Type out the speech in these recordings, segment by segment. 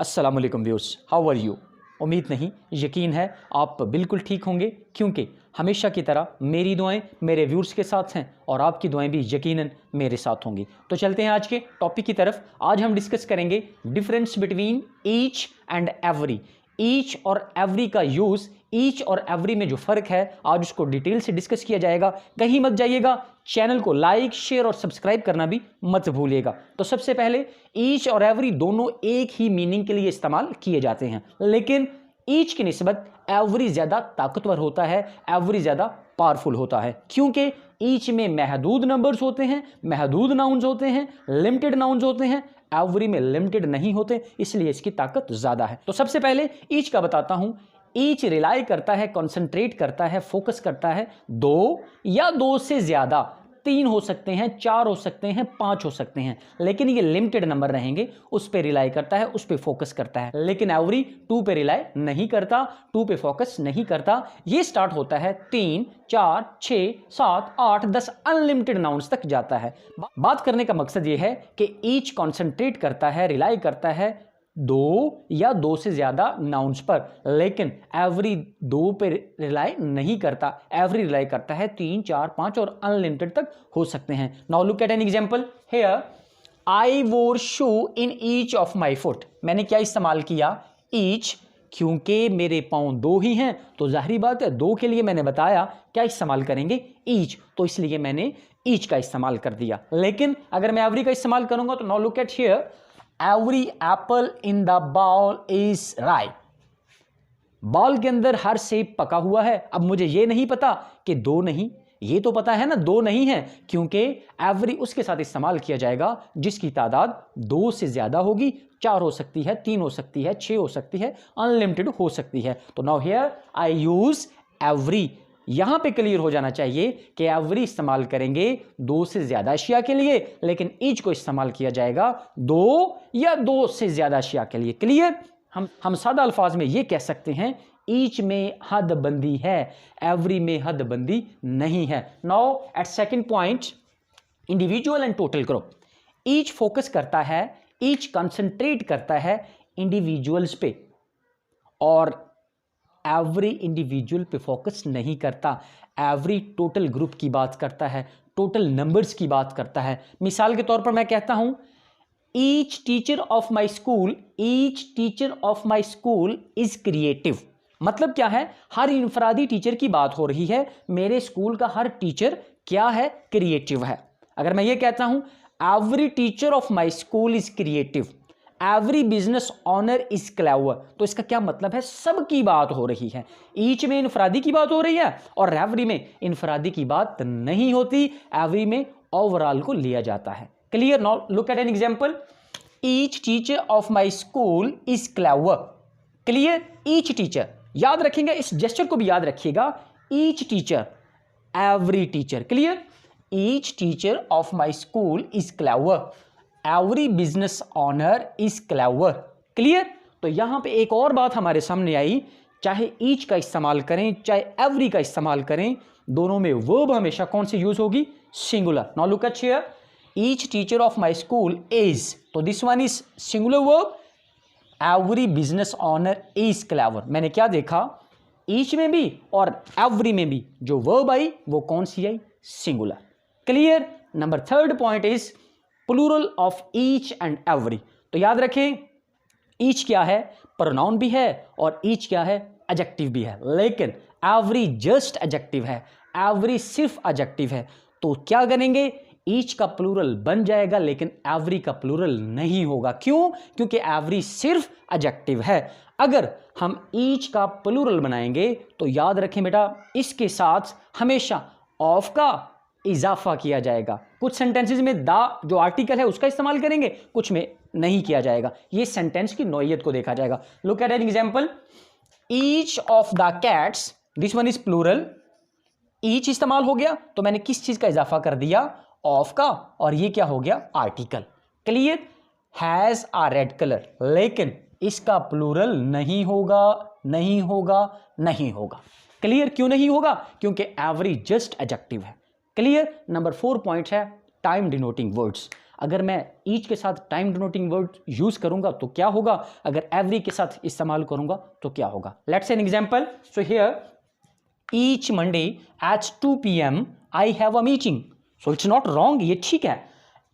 अस्सलाम वालेकुम viewers, how are you. उम्मीद नहीं, यकीन है आप बिल्कुल ठीक होंगे, क्योंकि हमेशा की तरह मेरी दुआएं मेरे व्यूअर्स के साथ हैं और आपकी दुआएं भी यकीनन मेरे साथ होंगी। तो चलते हैं आज के टॉपिक की तरफ। आज हम डिस्कस करेंगे difference between each and every. Each और एवरी का यूज़, ईच और एवरी में जो फ़र्क है, आज उसको डिटेल से डिस्कस किया जाएगा। कहीं मत जाइएगा, चैनल को लाइक, शेयर और सब्सक्राइब करना भी मत भूलिएगा। तो सबसे पहले, ईच और एवरी दोनों एक ही मीनिंग के लिए इस्तेमाल किए जाते हैं, लेकिन ईच की निस्बत एवरी ज़्यादा ताकतवर होता है, एवरी ज़्यादा पावरफुल होता है, क्योंकि ईच में महदूद नंबर्स होते हैं, महदूद नाउन्स होते हैं, लिमिटेड नाउन्स होते हैं। एवरी में लिमिटेड नहीं होते, इसलिए इसकी ताकत ज़्यादा है। तो सबसे पहले ईच का बताता हूं। ईच रिलाई करता है, कॉन्सेंट्रेट करता है, फोकस करता है दो या दो से ज़्यादा, 3 हो सकते हैं, 4 हो सकते हैं, 5 हो सकते हैं, लेकिन ये लिमिटेड नंबर रहेंगे, उस पे रिलाई करता है, उस पे फोकस करता है। लेकिन एवरी 2 पे रिलाई नहीं करता, 2 पे फोकस नहीं करता। ये स्टार्ट होता है 3, 4, 6, 7, 8, 10 अनलिमिटेड नाउन्स तक जाता है। बात करने का मकसद ये है कि ईच कॉन्सेंट्रेट करता है, रिलाई करता है दो या दो से ज्यादा नाउन्स पर, लेकिन एवरी 2 पे रिलाई नहीं करता। एवरी रिलाई करता है 3, 4, 5 और अनलिमिटेड तक हो सकते हैं। Now look at an example here. I wore shoe in each of my foot. मैंने क्या इस्तेमाल किया? ईच, क्योंकि मेरे पाँव 2 ही हैं, तो जाहिर बात है 2 के लिए मैंने बताया क्या इस्तेमाल करेंगे? ईच, तो इसलिए मैंने ईच का इस्तेमाल कर दिया। लेकिन अगर मैं एवरी का इस्तेमाल करूंगा तो now look at here, every apple in the bowl is ripe. Bowl के अंदर हर सेब पका हुआ है। अब मुझे ये नहीं पता कि 2 नहीं, ये तो पता है ना 2 नहीं है, क्योंकि एवरी उसके साथ इस्तेमाल किया जाएगा जिसकी तादाद 2 से ज्यादा होगी। 4 हो सकती है, 3 हो सकती है, 6 हो सकती है, अनलिमिटेड हो सकती है। तो now here I use every. यहां पे क्लियर हो जाना चाहिए कि एवरी इस्तेमाल करेंगे 2 से ज्यादा अशिया के लिए, लेकिन ईच को इस्तेमाल किया जाएगा 2 या 2 से ज्यादा अशिया के लिए। क्लियर? हम सादा अल्फाज में ये कह सकते हैं, ईच में हद बंदी है, एवरी में हद बंदी नहीं है। Now at second point, individual and total group. Each focus करता है, ईच कंसंट्रेट करता है इंडिविजुअल्स पे, और एवरी इंडिविजुअल पे फोकस नहीं करता। एवरी टोटल ग्रुप की बात करता है, टोटल नंबर्स की बात करता है। मिसाल के तौर पर मैं कहता हूं, each teacher of my school, each teacher of my school is creative. मतलब क्या है? हर इंफरादी टीचर की बात हो रही है, मेरे स्कूल का हर टीचर क्या है? क्रिएटिव है। अगर मैं ये कहता हूं, every teacher of my school is creative, every business owner is clever, तो इसका क्या मतलब है? सबकी बात हो रही है। ईच में इनफरादी की बात हो रही है और एवरी में इनफरादी की बात नहीं होती, एवरी में ओवरऑल को लिया जाता है। Clear? Now look at an example, each teacher of my school is clever. Clear? Each teacher, याद रखेंगे, इस जेस्चर को भी याद रखिएगा। Each teacher, every teacher. Clear? Each teacher of my school is clever, every business owner is clever. Clear? तो यहां पे एक और बात हमारे सामने आई, चाहे ईच का इस्तेमाल करें चाहे एवरी का इस्तेमाल करें, दोनों में वर्ब हमेशा कौन सी यूज होगी? Singular. Now look at here, each teacher of my school is, तो this one is singular verb. Every business owner is clever, मैंने क्या देखा? ईच में भी और एवरी में भी जो वर्ब आई वो कौन सी आई? Singular. Clear? Number third point is plural of each and every. तो याद रखें, ईच क्या है? प्रोनाउन भी है, और ईच क्या है? एडजेक्टिव भी है, लेकिन एवरी जस्ट एडजेक्टिव है, एवरी सिर्फ एडजेक्टिव है। तो क्या करेंगे? ईच का प्लूरल बन जाएगा, लेकिन एवरी का प्लूरल नहीं होगा। क्यों? क्योंकि एवरी सिर्फ एडजेक्टिव है। अगर हम ईच का प्लूरल बनाएंगे तो याद रखें बेटा, इसके साथ हमेशा ऑफ का इजाफा किया जाएगा। कुछ सेंटेंसेस में दा जो आर्टिकल है उसका इस्तेमाल करेंगे, कुछ में नहीं किया जाएगा। ये सेंटेंस की नौइयत को देखा जाएगा। Look at an example, each of the cats, this one is plural. Each इस्तेमाल हो गया तो मैंने किस चीज का इजाफा कर दिया? ऑफ का, और ये क्या हो गया? Article. Clear? Has a red colour, लेकिन इसका प्लूरल नहीं होगा, नहीं होगा, नहीं होगा। क्लियर? क्यों नहीं होगा? क्योंकि एवरी जस्ट एडजेक्टिव है। क्लियर? नंबर 4 पॉइंट है टाइम डिनोटिंग वर्ड्स। अगर मैं ईच के साथ टाइम डिनोटिंग वर्ड यूज करूंगा तो क्या होगा, अगर एवरी के साथ इस्तेमाल करूंगा तो क्या होगा। Let's say an example. So here each Monday at 2 PM I have a meeting. So it's not wrong, ये ठीक है।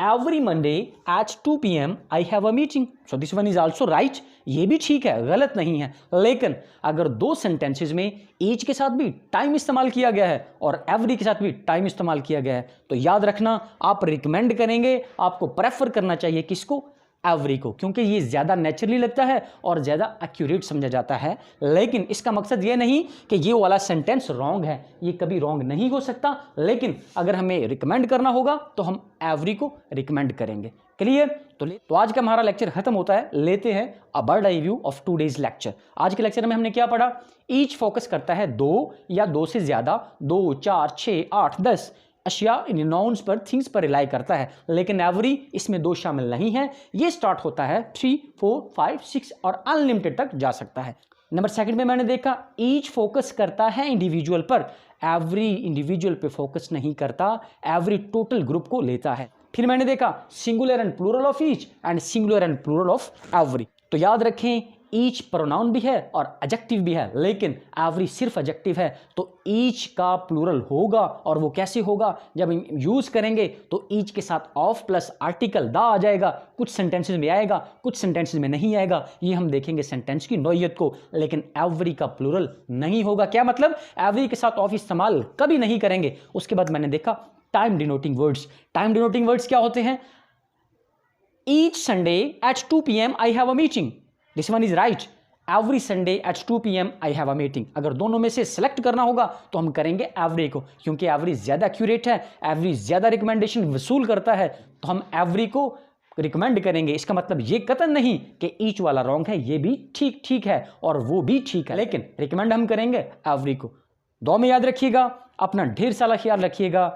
Every Monday at 2 PM I have a meeting. So this one is also right, ये भी ठीक है, गलत नहीं है। लेकिन अगर दो सेंटेंसेज में ईच के साथ भी टाइम इस्तेमाल किया गया है और एवरी के साथ भी टाइम इस्तेमाल किया गया है तो याद रखना आप रिकमेंड करेंगे, आपको प्रेफर करना चाहिए किसको, एवरी को, क्योंकि ये ज़्यादा नेचुरली लगता है और ज़्यादा एक्यूरेट समझा जाता है। लेकिन इसका मकसद ये नहीं कि ये वाला सेंटेंस रॉन्ग है, ये कभी रॉन्ग नहीं हो सकता। लेकिन अगर हमें रिकमेंड करना होगा तो हम एवरी को रिकमेंड करेंगे। क्लियर? तो आज का हमारा लेक्चर खत्म होता है। लेते हैं a bird eye view of today's lecture. आज के लेक्चर में हमने क्या पढ़ा, ईच फोकस करता है दो या दो से ज़्यादा, 2, 4, 6, 8, 10 अशिया इन नाउन्स पर, थिंग्स पर रिलाई करता है। लेकिन एवरी इसमें दो शामिल नहीं है। ये स्टार्ट होता है 3, 4, 5, 6 और अनलिमिटेड तक जा सकता है। नंबर सेकंड में मैंने देखा ईच फोकस करता है इंडिविजुअल पर, एवरी इंडिविजुअल पे फोकस नहीं करता, एवरी टोटल ग्रुप को लेता है। फिर मैंने देखा singular and plural of each and singular and plural of every. तो याद रखें ईच प्रोनाउन भी है और एडजेक्टिव भी है, लेकिन एवरी सिर्फ एडजेक्टिव है। तो ईच का प्लूरल होगा, और वो कैसे होगा, जब हम यूज करेंगे तो ईच के साथ ऑफ प्लस आर्टिकल दा आ जाएगा। कुछ सेंटेंसेस में आएगा, कुछ सेंटेंसेस में नहीं आएगा, ये हम देखेंगे सेंटेंस की नौइयत को। लेकिन एवरी का प्लूरल नहीं होगा। क्या मतलब, एवरी के साथ ऑफ इस्तेमाल कभी नहीं करेंगे। उसके बाद मैंने देखा time denoting words. Time denoting words क्या होते हैं, each Sunday at 2 PM I have a meeting. This one is right, every Sunday at 2 PM I have a meeting. अगर दोनों में से सिलेक्ट करना होगा तो हम करेंगे एवरी को, क्योंकि एवरी ज्यादा एक्यूरेट है, एवरी ज्यादा रिकमेंडेशन वसूल करता है, तो हम एवरी को रिकमेंड करेंगे। इसका मतलब ये कतई नहीं कि ईच वाला रॉन्ग है, ये भी ठीक है और वो भी ठीक है, लेकिन रिकमेंड हम करेंगे एवरी को। दो में याद रखिएगा, अपना ढेर सारा ख्याल रखिएगा।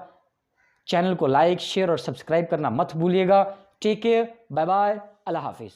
चैनल को लाइक, शेयर और सब्सक्राइब करना मत भूलिएगा। टेक केयर, बाय बाय, अल्लाह हाफिज।